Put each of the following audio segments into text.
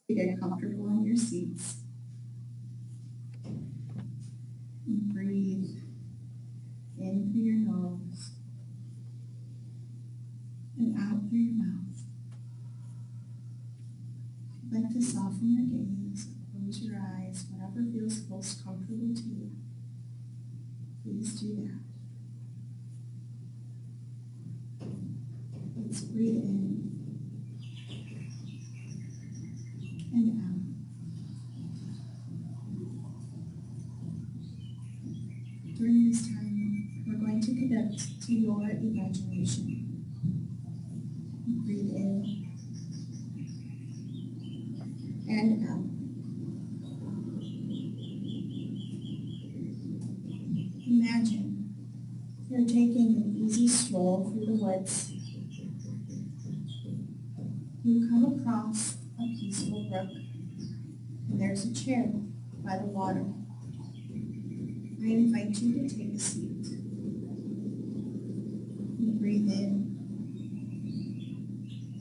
Get comfortable in your seats. And breathe in through your nose and out through your mouth. If you'd like to soften your gaze, close your eyes, whatever feels most comfortable to you, please do that. Let's breathe in and out. During this time, we're going to connect to your imagination. Breathe in and out. Imagine you're taking an easy stroll through the woods. You come across a peaceful brook, and there's a chair by the water. I invite you to take a seat. And breathe in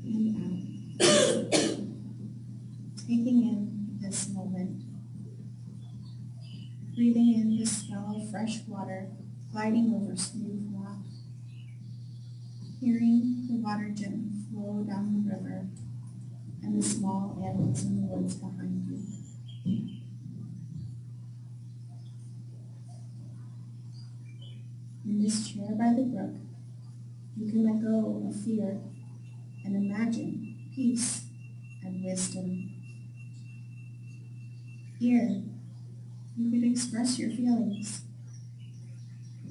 and out. Taking in this moment. Breathing in the smell of fresh water gliding over smooth rock. Hearing the water gently flow down the river and the small animals in the woods behind you. In this chair by the brook, you can let go of fear and imagine peace and wisdom. Here, you could express your feelings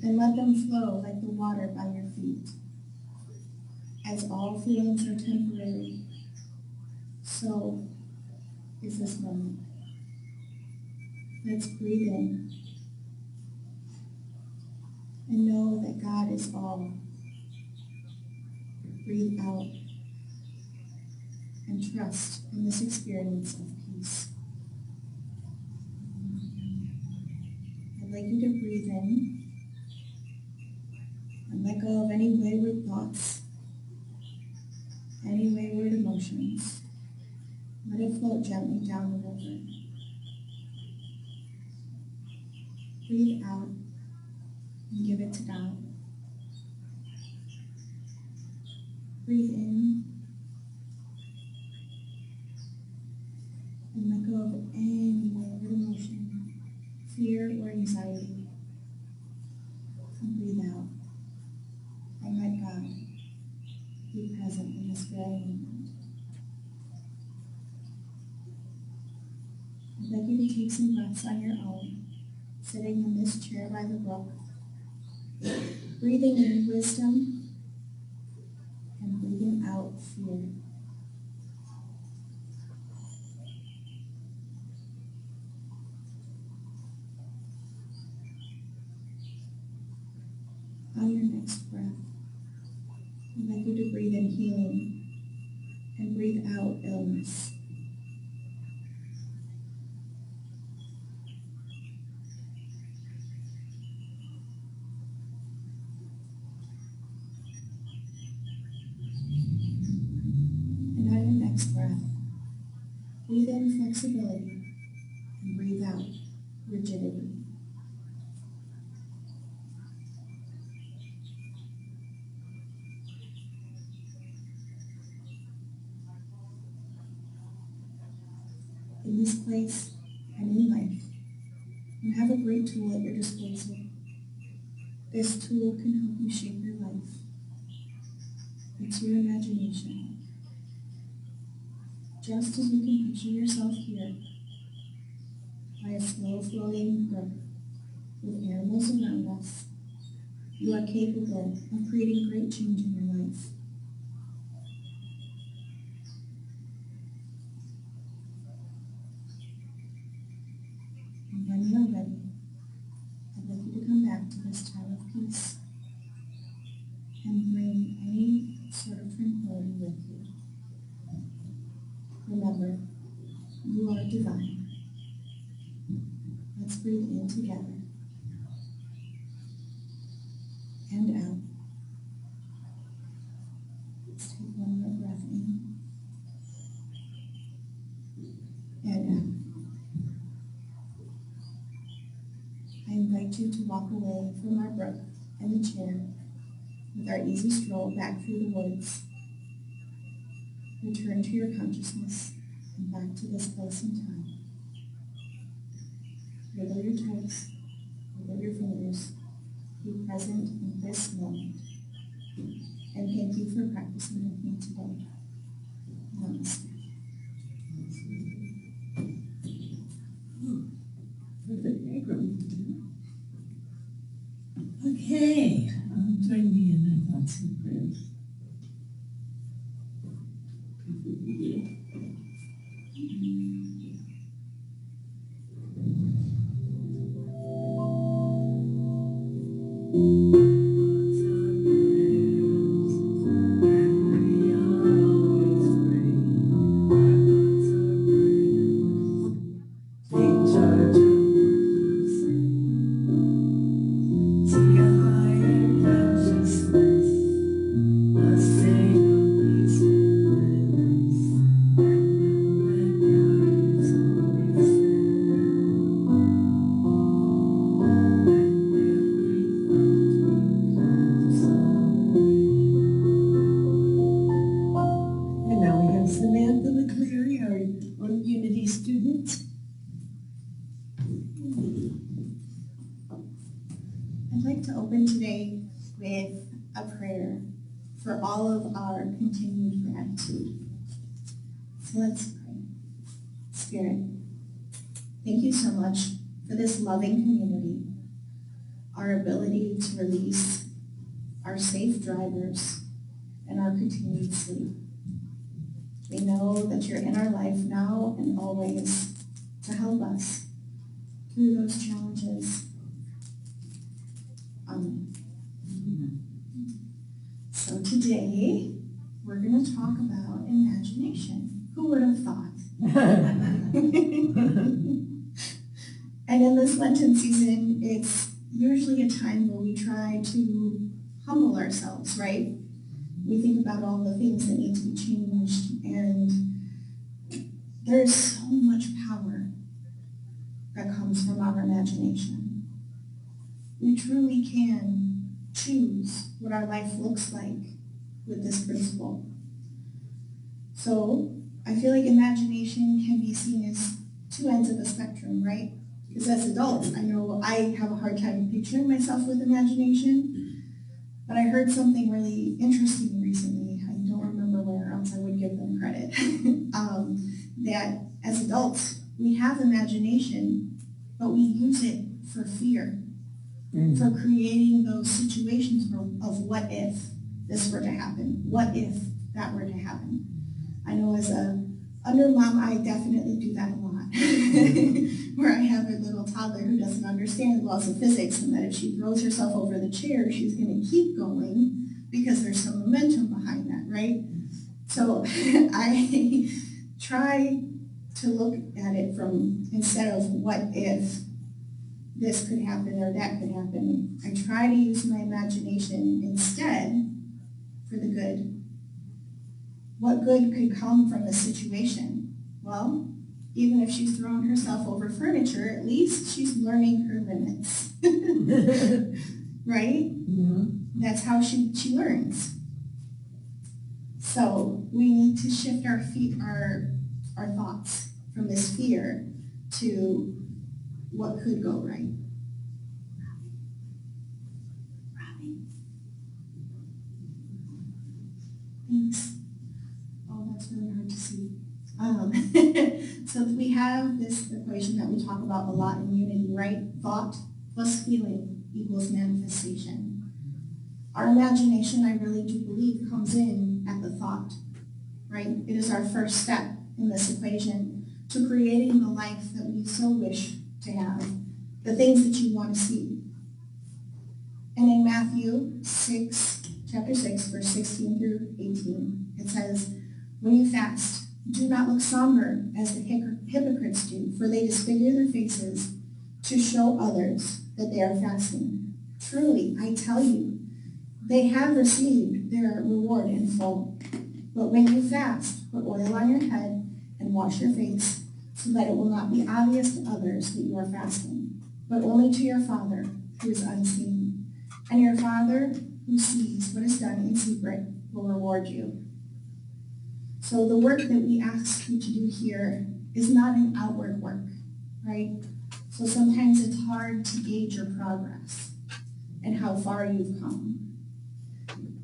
and let them flow like the water by your feet. As all feelings are temporary, so is this moment. Let's breathe in and know that God is all. Breathe out and trust in this experience of peace. I'd like you to breathe in and let go of any wayward thoughts, any wayward emotions. Let it float gently down the river. Breathe out and give it to God. Breathe in and let go of any wayward emotion, fear or anxiety. And breathe out and let God be present in this very moment. I'd like you to take some breaths on your own, sitting in this chair by the brook, breathing in wisdom and breathing out fear. On your next breath, I'd like you to breathe in healing and breathe out illness. And on your next breath, breathe in flexibility and breathe out rigidity. In this place and in life, you have a great tool at your disposal. This tool can help you shape your life. It's your imagination. Just as you can picture yourself here, by a slow-flowing brook with animals around us, you are capable of creating great change in your life. And when you are ready, I'd like you to come back to this time of peace and bring any sort of tranquility with you. Remember, you are divine. Let's breathe in together and out. Let's take one more breath in And I invite you to walk away from our brook and the chair with our easy stroll back through the woods. Return to your consciousness and back to this place and time. Wiggle your toes, wiggle your fingers. Be present in this moment. And thank you for practicing with me today. Namaste. Okay, join me in our thoughts and prayers. Samantha McClary, our Unity student. I'd like to open today with a prayer for all of our continued gratitude. So let's pray. Spirit, thank you so much for this loving community, our ability to release our safe drivers, and our continued sleep. We know that you're in our life now and always to help us through those challenges. So today, we're going to talk about imagination. Who would have thought? And in this Lenten season, it's usually a time where we try to humble ourselves, right? We think about all the things that need to be changed, and there's so much power that comes from our imagination. We truly can choose what our life looks like with this principle. So I feel like imagination can be seen as two ends of the spectrum, right? Because as adults, I know I have a hard time picturing myself with imagination. But I heard something really interesting recently. I don't remember where, else I would give them credit. That as adults, we have imagination, but we use it for fear, for creating those situations of what if this were to happen? What if that were to happen? I know as a under mom, I definitely do that a lot. Where I have a little toddler who doesn't understand the laws of physics, and that if she throws herself over the chair, she's going to keep going because there's some momentum behind that, right? So I try to look at it from, instead of what if this could happen or that could happen, I try to use my imagination instead for the good. What good could come from the situation? Well, even if she's thrown herself over furniture, at least she's learning her limits. Right? Yeah. That's how she learns. So we need to shift our thoughts from this fear to what could go right. Robbie. Thanks. Oh, that's really hard to see. So we have this equation that we talk about a lot in Unity, right? Thought plus feeling equals manifestation. Our imagination, I really do believe, comes in at the thought, right? It is our first step in this equation to creating the life that we so wish to have, the things that you want to see. And in Matthew chapter 6, verse 16 through 18, it says, "When you fast, do not look somber as the hypocrites do, for they disfigure their faces to show others that they are fasting. Truly, I tell you, they have received their reward in full. But when you fast, put oil on your head and wash your face, so that it will not be obvious to others that you are fasting, but only to your Father who is unseen. And your Father who sees what is done in secret will reward you. So the work that we ask you to do here is not an outward work, right? So sometimes it's hard to gauge your progress and how far you've come.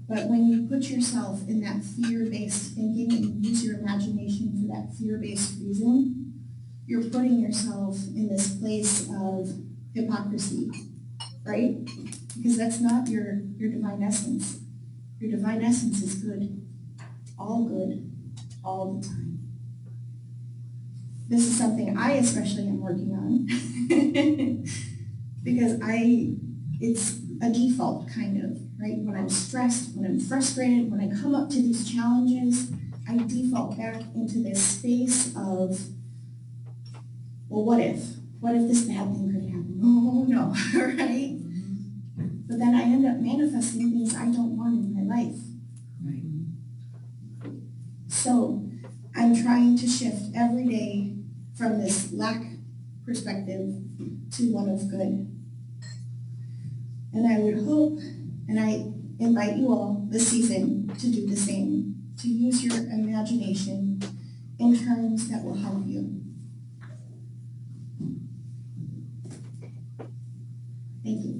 But when you put yourself in that fear-based thinking and use your imagination for that fear-based reason, you're putting yourself in this place of hypocrisy, right? Because that's not your divine essence. Your divine essence is good, all the time. This is something I especially am working on because it's a default kind of, right? When I'm stressed, when I'm frustrated, when I come up to these challenges, I default back into this space of, well, what if? What if this bad thing could happen? Oh no, right? But then I end up manifesting things I don't want in my life. Right. So I'm trying to shift every day from this lack perspective to one of good. And I would hope, and I invite you all this season to do the same, to use your imagination in terms that will help you. Thank you.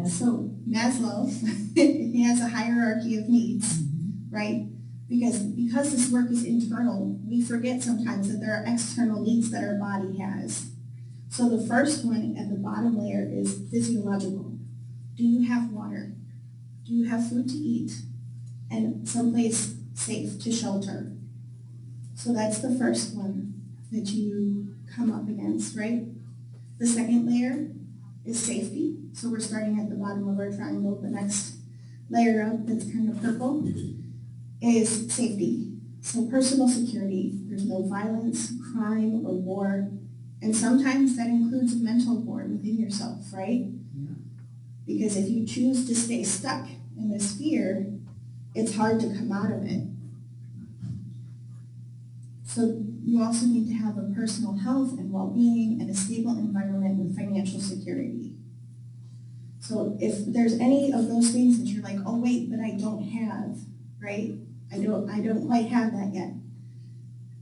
So Maslow, he has a hierarchy of needs, right? Because this work is internal, we forget sometimes that there are external needs that our body has. So the first one at the bottom layer is physiological. Do you have water? Do you have food to eat? And someplace safe to shelter? So that's the first one that you come up against, right? The second layer is safety. So we're starting at the bottom of our triangle. The next layer up that's kind of purple is safety. So personal security. There's no violence, crime, or war. And sometimes that includes a mental war within yourself, right? Yeah. Because if you choose to stay stuck in this fear, it's hard to come out of it. So you also need to have a personal health and well-being and a stable environment with financial security. So if there's any of those things that you're like, oh wait, but I don't have, right? I don't quite have that yet.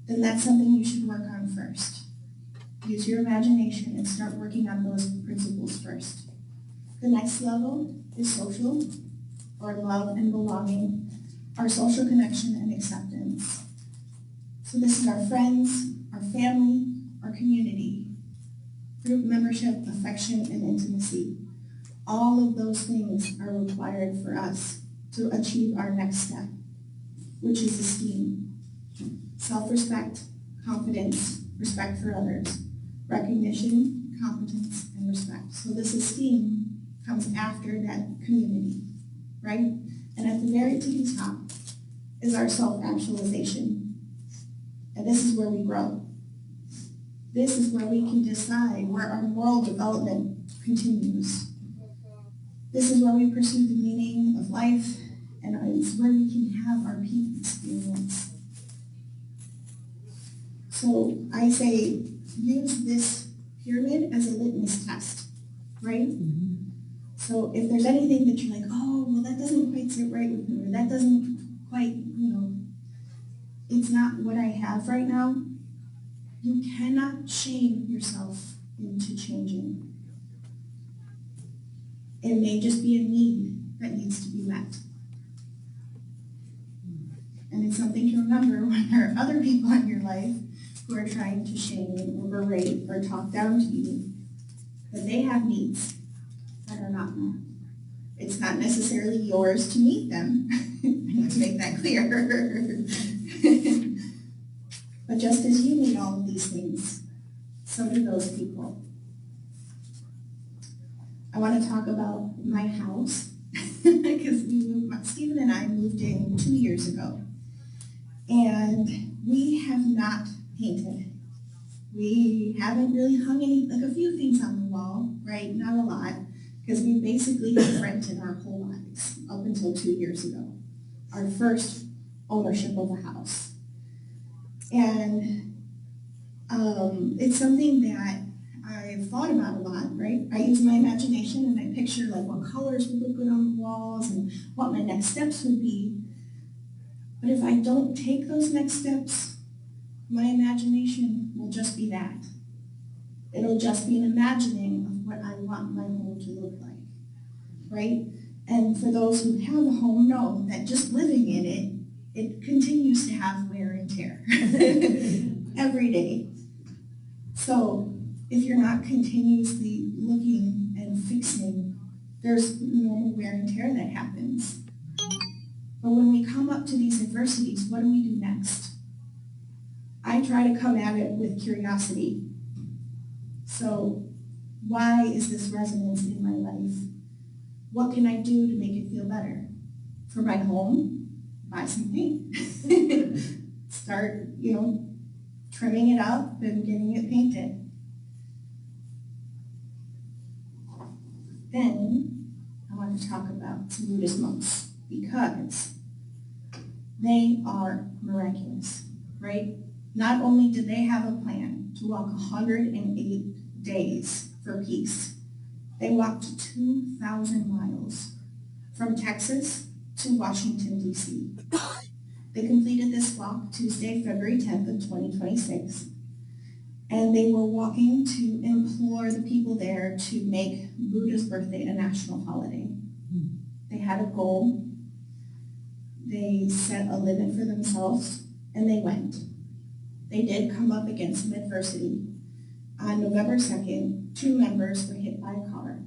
Then that's something you should work on first. Use your imagination and start working on those principles first. The next level is social, or love and belonging, our social connection and acceptance. So this is our friends, our family, our community, group membership, affection, and intimacy. All of those things are required for us to achieve our next step, which is esteem, self-respect, confidence, respect for others, recognition, competence, and respect. So this esteem comes after that community, right? And at the very tippy top is our self-actualization. And this is where we grow. This is where we can decide where our moral development continues. This is where we pursue the meaning of life, and it's where we can have our peak experience. So I say, use this pyramid as a litmus test, right? Mm-hmm. So if there's anything that you're like, oh, well, that doesn't quite sit right with me, or that doesn't quite, it's not what I have right now, you cannot shame yourself into changing. It may just be a need that needs to be met. And it's something to remember when there are other people in your life who are trying to shame or berate or talk down to you, that they have needs that are not met. It's not necessarily yours to meet them. I need to make that clear. But just as you need all of these things, so do those people. I want to talk about my house because Stephen and I moved in 2 years ago, and we have not painted. We haven't really hung like a few things on the wall, right? Not a lot, because we basically have rented our whole lives up until 2 years ago, our first ownership of a house. And it's something that I've thought about a lot, right? I use my imagination and I picture like what colors would look good on the walls and what my next steps would be. But if I don't take those next steps, my imagination will just be that. It'll just be an imagining of what I want my home to look like, right? And for those who have a home know that just living in it, it continues to have wear and tear every day. So if you're not continuously looking and fixing, there's normal wear and tear that happens. But when we come up to these adversities, what do we do next? I try to come at it with curiosity. So why is this resonance in my life? What can I do to make it feel better? For my home, buy some paint. Start, trimming it up and getting it painted. Then I want to talk about some Buddhist monks because they are miraculous, right? Not only did they have a plan to walk 108 days for peace, they walked 2,000 miles from Texas to Washington, D.C. They completed this walk Tuesday, February 10th of 2026, and they were walking to implore the people there to make Buddha's birthday a national holiday. They had a goal, they set a limit for themselves, and they went. They did come up against some adversity. On November 2nd, 2 members were hit by a car.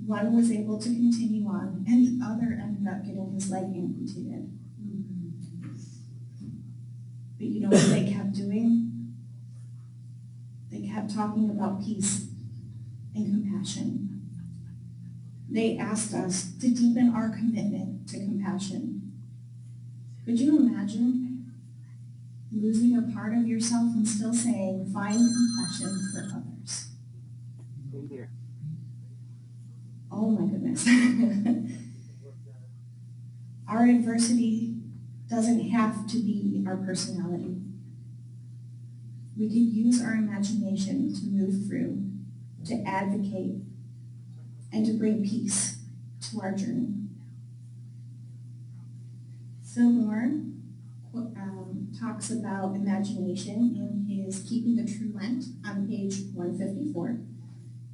One was able to continue on, and the other ended up getting his leg amputated. But you know what they kept doing? They kept talking about peace and compassion. They asked us to deepen our commitment to compassion. Could you imagine losing a part of yourself and still saying, find compassion for others? Oh my goodness. Our adversity doesn't have to be our personality. We can use our imagination to move through, to advocate, and to bring peace to our journey. Fillmore talks about imagination in his Keeping the True Lent on page 154.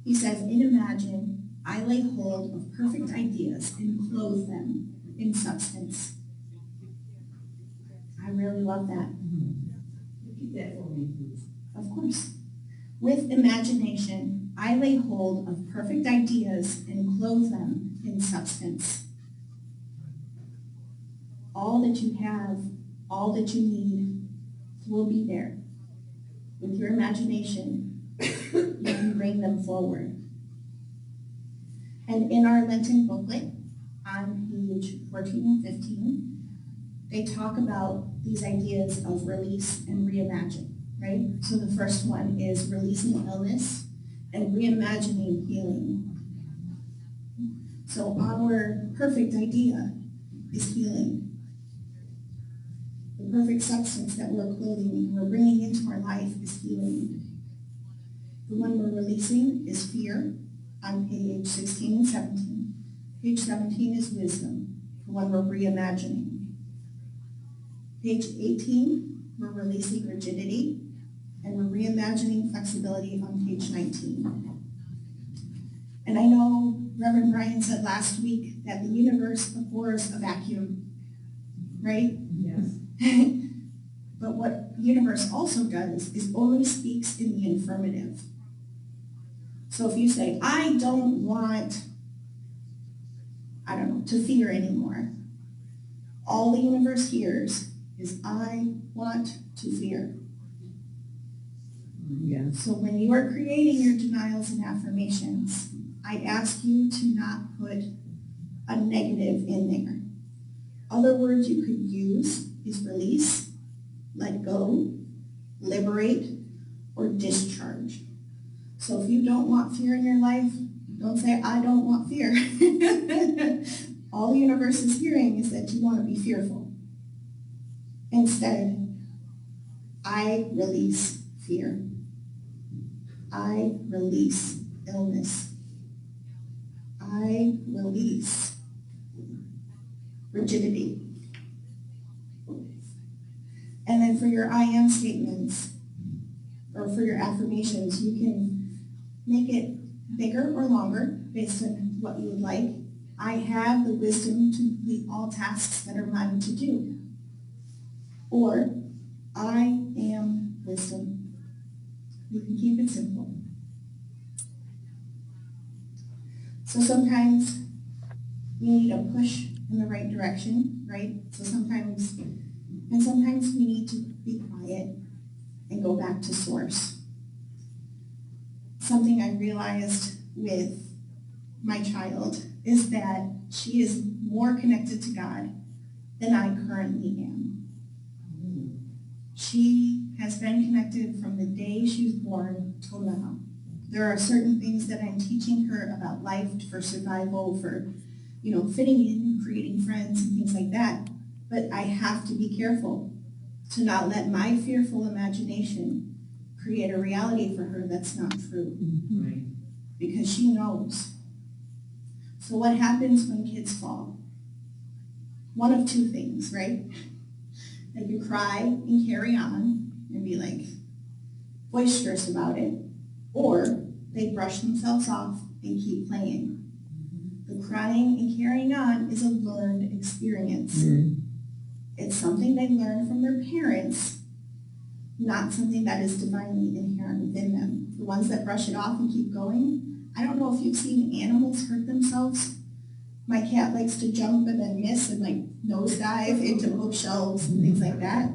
He says, in Imagine, I lay hold of perfect ideas and clothe them in substance. I really love that. Repeat that for me, please. Of course. With imagination, I lay hold of perfect ideas and clothe them in substance. All that you have, all that you need will be there. With your imagination, you can bring them forward. And in our Lenten booklet, on page 14 and 15, they talk about these ideas of release and reimagine, right? So the first one is releasing illness and reimagining healing. So our perfect idea is healing. The perfect substance that we're clothing, we're bringing into our life is healing. The one we're releasing is fear on page 16 and 17. Page 17 is wisdom, the one we're reimagining. Page 18, we're releasing rigidity, and we're reimagining flexibility on page 19. And I know Reverend Brian said last week that the universe abhors a vacuum, right? Yes. But what the universe also does is only speaks in the affirmative. So if you say, I don't want, to fear anymore, all the universe hears is, I want to fear. Yes. So when you are creating your denials and affirmations, I ask you to not put a negative in there. Other words you could use is release, let go, liberate, or discharge. So if you don't want fear in your life, don't say, I don't want fear. All the universe is hearing is that you want to be fearful. Instead, I release fear. I release illness. I release rigidity. And then for your I am statements, or for your affirmations, you can make it bigger or longer based on what you would like. I have the wisdom to complete all tasks that are mine to do. Or, I am wisdom. You can keep it simple. So sometimes we need a push in the right direction, right? Sometimes we need to be quiet and go back to source. Something I realized with my child is that she is more connected to God than I currently am. She has been connected from the day she was born till now. There are certain things that I'm teaching her about life, for survival, for fitting in, creating friends, and things like that. But I have to be careful to not let my fearful imagination create a reality for her that's not true. Right. Because she knows. So what happens when kids fall? One of two things, right? That you cry and carry on and be like boisterous about it, or they brush themselves off and keep playing. The crying and carrying on is a learned experience. It's something they learn from their parents, not something that is divinely inherent within them. The ones that brush it off and keep going, I don't know if you've seen animals hurt themselves. My cat likes to jump and then miss and nosedive into bookshelves and things like that.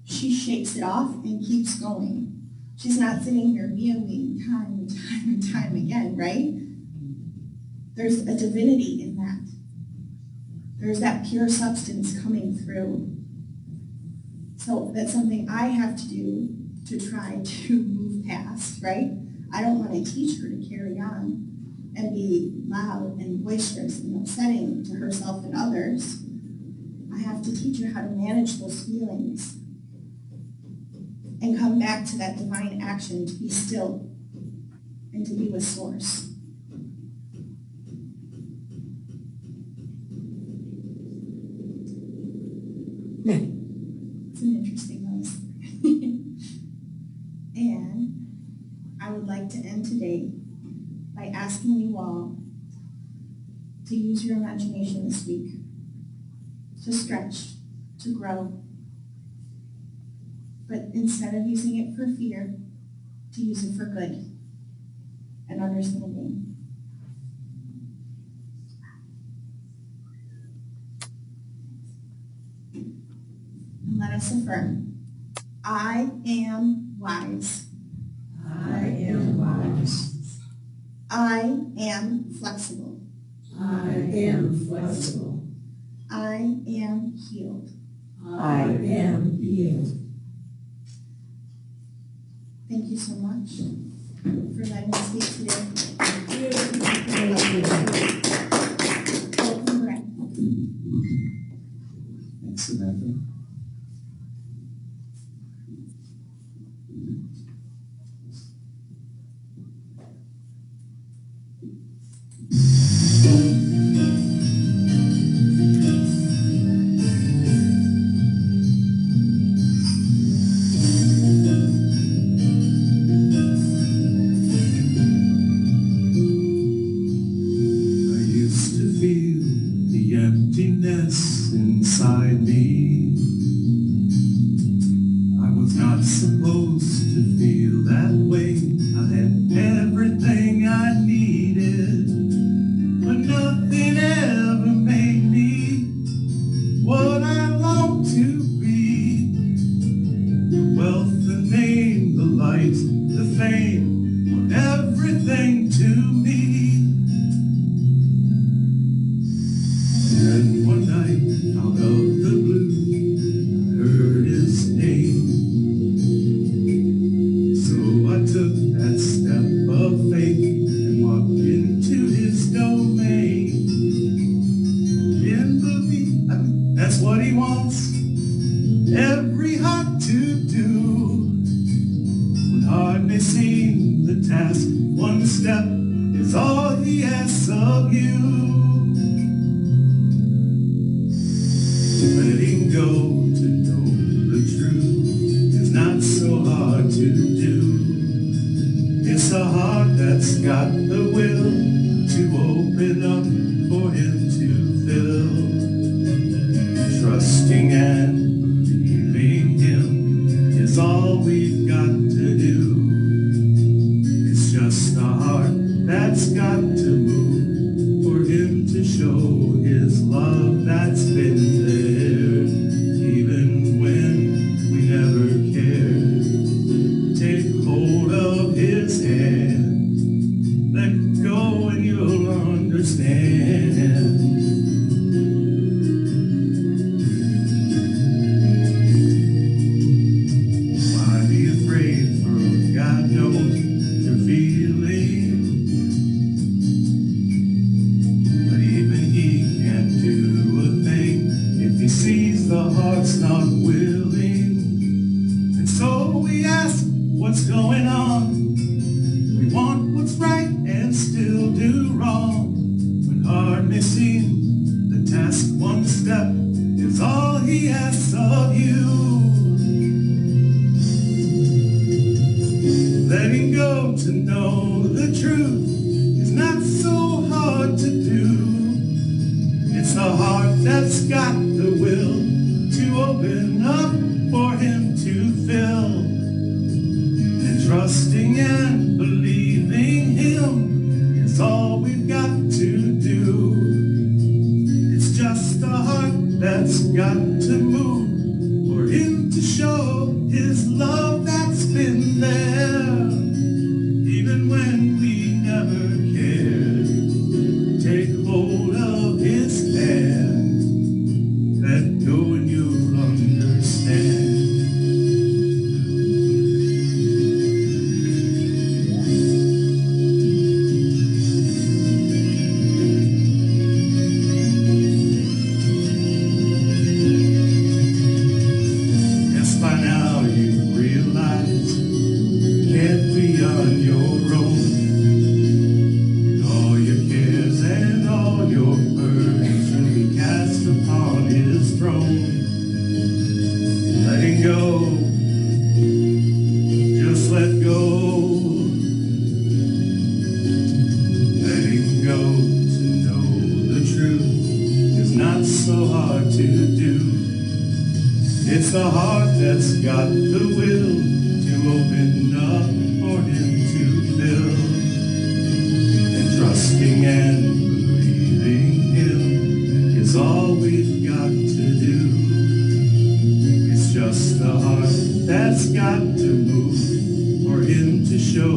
She shakes it off and keeps going. She's not sitting here meowing time and time and time again, right? There's a divinity in that. There's that pure substance coming through. So that's something I have to do to try to move past, right? I don't want to teach her to carry on and be loud and boisterous and upsetting to herself and others. I have to teach her how to manage those feelings and come back to that divine action, to be still and to be with source. It's an interesting noise. And I would like to end today by asking you all to use your imagination this week, to stretch, to grow. But instead of using it for fear, to use it for good and understanding. And let us affirm, I am wise. I am wise. I am flexible. I am flexible. I am healed. I am healed. Thank you so much for letting me speak today. Welcome back. Thanks, Samantha. Inside me, I was not supposed to feel that way. I had everything I needed, but nothing ever made me what I long to be. The wealth, the name, the light, the fame were everything to me. And one night, out of the blue, I heard his name. So I took that step hardly seen the task. One step is all he asks of you. Letting go to know the truth is not so hard to do. It's a heart that's got the will to open up for him to fill. Trusting and believing him is all we've got to do. It's just a heart that's got to move for him to show his love that's been there, even when we never cared. Take hold of his hand, let go and you'll understand. Why be afraid, for God knows your feeling. But even he can't do a thing if he sees the heart's not willing. And so we ask, what's going on? We want what's right and still do wrong. When hardly seen, the task one step is all he asks of you. Letting go to know the truth is not so hard to do. It's a heart that's got the will to open up for him to fill. And trusting and believing him is all we've got to do. It's just a heart that's got to move for him to show his love that's been there, even when we never cared. Take hold of his hand, let go and you'll understand. Yes, by now you realize you can't be on your own. All your cares and all your burdens will be cast upon his throne. Letting go, just let go. Letting go to know the truth is not so hard to do. It's a heart that's got the will to open up for him to fill. And trusting and believing him is all we've got to do. It's just a heart that's got to move for him to show